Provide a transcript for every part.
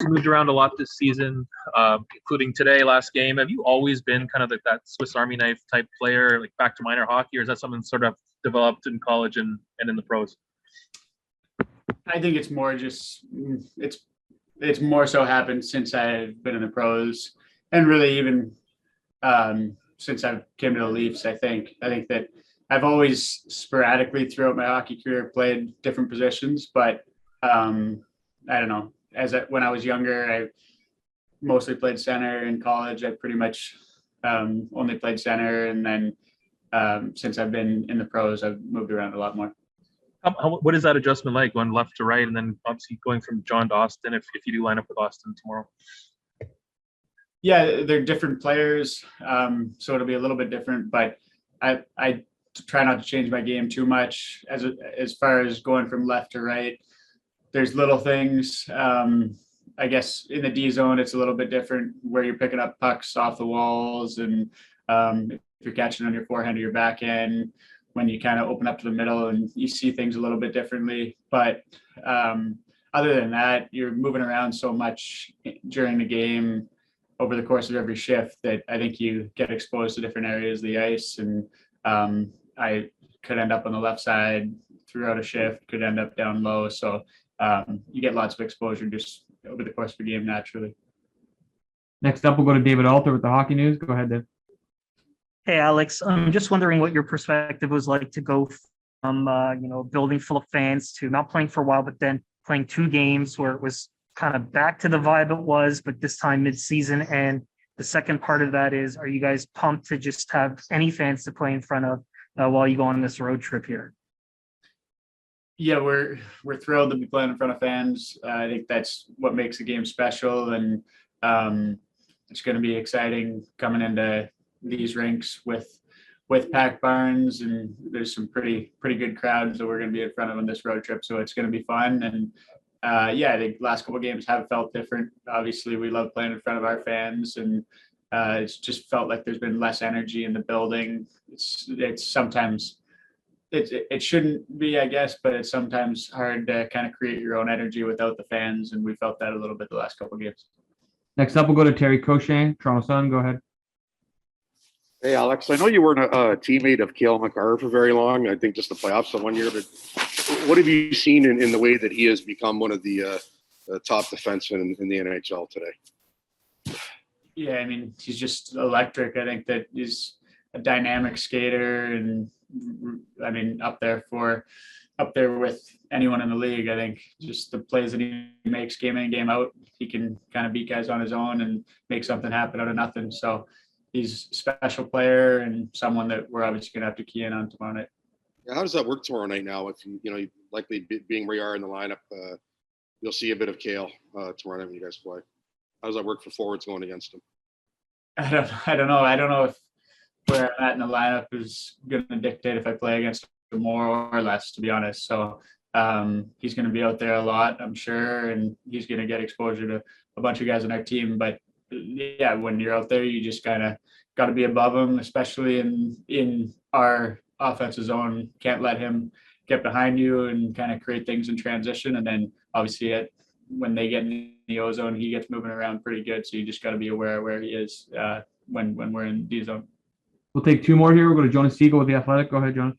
obviously moved around a lot this season, including today, last game. Have you always been kind of like that Swiss Army knife type player, like back to minor hockey, or is that something sort of developed in college and in the pros? I think it's more just it's more so happened since I've been in the pros, and really even since I came to the Leafs. I think that I've always sporadically throughout my hockey career played different positions, but I don't know. When I was younger, I mostly played center. In college, I pretty much only played center, and then since I've been in the pros, I've moved around a lot more. What is that adjustment like, going left to right, and then obviously going from John to Austin, if you do line up with Austin tomorrow? Yeah, they're different players, so it'll be a little bit different, but I try not to change my game too much as far as going from left to right. There's little things. I guess in the D zone, it's a little bit different where you're picking up pucks off the walls, and if you're catching on your forehand or your backhand, when you kind of open up to the middle and you see things a little bit differently. But other than that, you're moving around so much during the game over the course of every shift that I think you get exposed to different areas of the ice. And I could end up on the left side throughout a shift, could end up down low. So you get lots of exposure just over the course of the game naturally. Next up, we'll go to David Alter with the Hockey News. Go ahead, Dave. Hey, Alex. I'm just wondering what your perspective was like to go from a building full of fans to not playing for a while, but then playing 2 games where it was kind of back to the vibe it was, but this time mid-season. And the second part of that is, are you guys pumped to just have any fans to play in front of while you go on this road trip here? Yeah, we're thrilled to be playing in front of fans. I think that's what makes the game special, and it's going to be exciting coming into these rinks with packed barns, and there's some pretty good crowds that we're going to be in front of on this road trip. So it's going to be fun, and I think the last couple of games have felt different. Obviously, we love playing in front of our fans, and it's just felt like there's been less energy in the building. It's sometimes. It shouldn't be, I guess, but it's sometimes hard to kind of create your own energy without the fans, and we felt that a little bit the last couple of games. Next up, we'll go to Terry Cochang, Toronto Sun. Go ahead. Hey, Alex. I know you weren't a teammate of Cale Makar for very long. I think just the playoffs of 1 year. But what have you seen in the way that he has become one of the top defensemen in the NHL today? Yeah, I mean, he's just electric. I think that he's a dynamic skater, and I mean, up there with anyone in the league. I think just the plays that he makes game in and game out, he can kind of beat guys on his own and make something happen out of nothing. So he's a special player and someone that we're obviously going to have to key in on tomorrow night. How does that work tomorrow night now? If you likely being where you are in the lineup, you'll see a bit of Cale tomorrow night when you guys play. How does that work for forwards going against him? I don't know. I don't know if where I'm at in the lineup is going to dictate if I play against him more or less, to be honest. So he's going to be out there a lot, I'm sure, and he's going to get exposure to a bunch of guys on our team. But yeah, when you're out there, you just kind of got to be above him, especially in our offensive zone. Can't let him get behind you and kind of create things in transition. And then obviously when they get in the O zone, he gets moving around pretty good. So you just got to be aware where he is when we're in D zone. We'll take 2 more here. We'll go to Jonas Siegel with The Athletic. Go ahead, Jonas.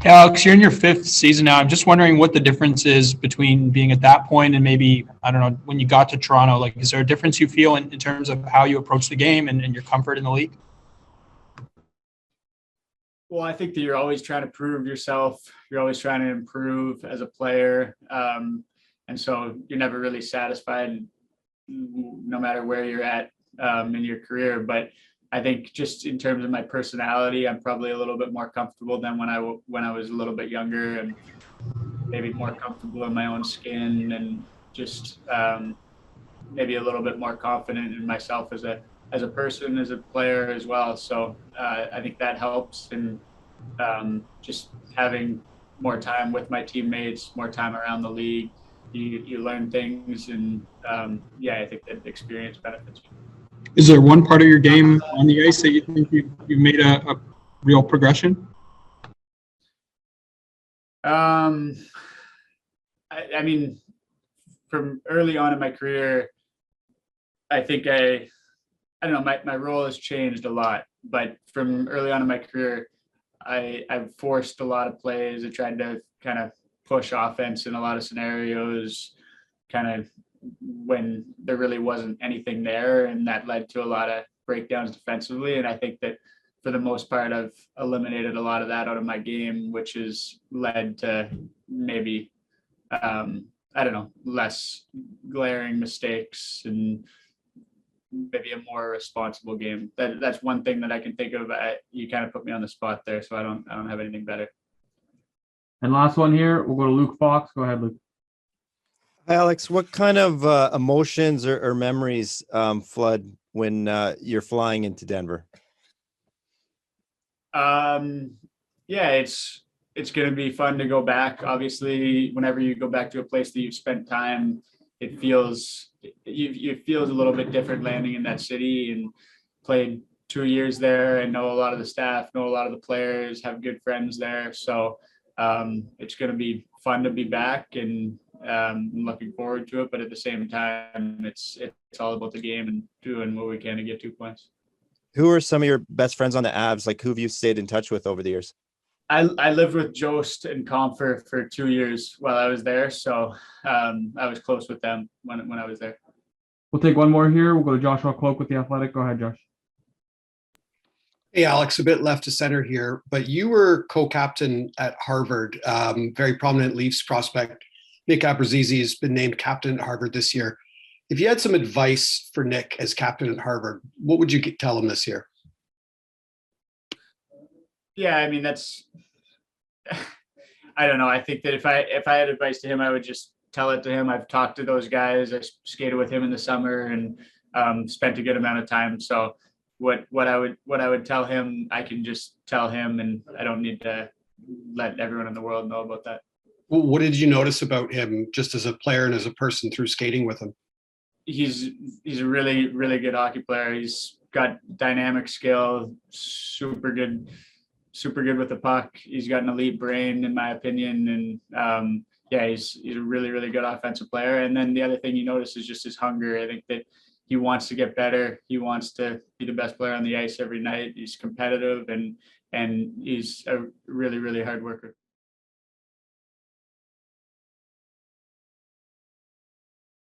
Alex, you're in your 5th season now. I'm just wondering what the difference is between being at that point and maybe, I don't know, when you got to Toronto. Like, is there a difference you feel in terms of how you approach the game and your comfort in the league? Well, I think that you're always trying to prove yourself. You're always trying to improve as a player. And so you're never really satisfied no matter where you're at in your career. But I think just in terms of my personality, I'm probably a little bit more comfortable than when I was a little bit younger, and maybe more comfortable in my own skin, and just maybe a little bit more confident in myself as a person, as a player as well. So I think that helps, and just having more time with my teammates, more time around the league, you learn things, and I think that experience benefits you. Is there one part of your game on the ice that you think you've made a real progression? I mean, from early on in my career, I think I don't know, my role has changed a lot, but from early on in my career, I've forced a lot of plays. I tried to kind of push offense in a lot of scenarios, kind of when there really wasn't anything there. And that led to a lot of breakdowns defensively. And I think that for the most part, I've eliminated a lot of that out of my game, which has led to maybe, I don't know, less glaring mistakes and maybe a more responsible game. That's one thing that I can think of. You kind of put me on the spot there, so I don't have anything better. And last one here, we'll go to Luke Fox. Go ahead, Luke. Hi, Alex. What kind of emotions or memories flood when you're flying into Denver? Yeah, it's going to be fun to go back. Obviously, whenever you go back to a place that you've spent time, it feels a little bit different landing in that city, and played 2 years there and know a lot of the staff, know a lot of the players, have good friends there. So it's going to be fun to be back, and I'm looking forward to it. But at the same time, it's all about the game and doing what we can to get 2 points. Who are some of your best friends on the Avs? Like, who have you stayed in touch with over the years? I lived with Jost and Comfer for 2 years while I was there. So I was close with them when I was there. We'll take one more here. We'll go to Joshua Cloak with The Athletic. Go ahead, Josh. Hey, Alex, a bit left to center here, but you were co-captain at Harvard, very prominent Leafs prospect. Nick Abruzzese has been named captain at Harvard this year. If you had some advice for Nick as captain at Harvard, what would you tell him this year? Yeah, I mean, that's, I don't know. I think that if I had advice to him, I would just tell it to him. I've talked to those guys. I skated with him in the summer and spent a good amount of time. So what I would tell him, I can just tell him, and I don't need to let everyone in the world know about that. Well, what did you notice about him just as a player and as a person through skating with him? He's a really, really good hockey player. He's got dynamic skill, super good with the puck. He's got an elite brain, in my opinion. And yeah, he's a really, really good offensive player. And then the other thing you notice is just his hunger. I think that he wants to get better. He wants to be the best player on the ice every night. He's competitive, and he's a really, really hard worker.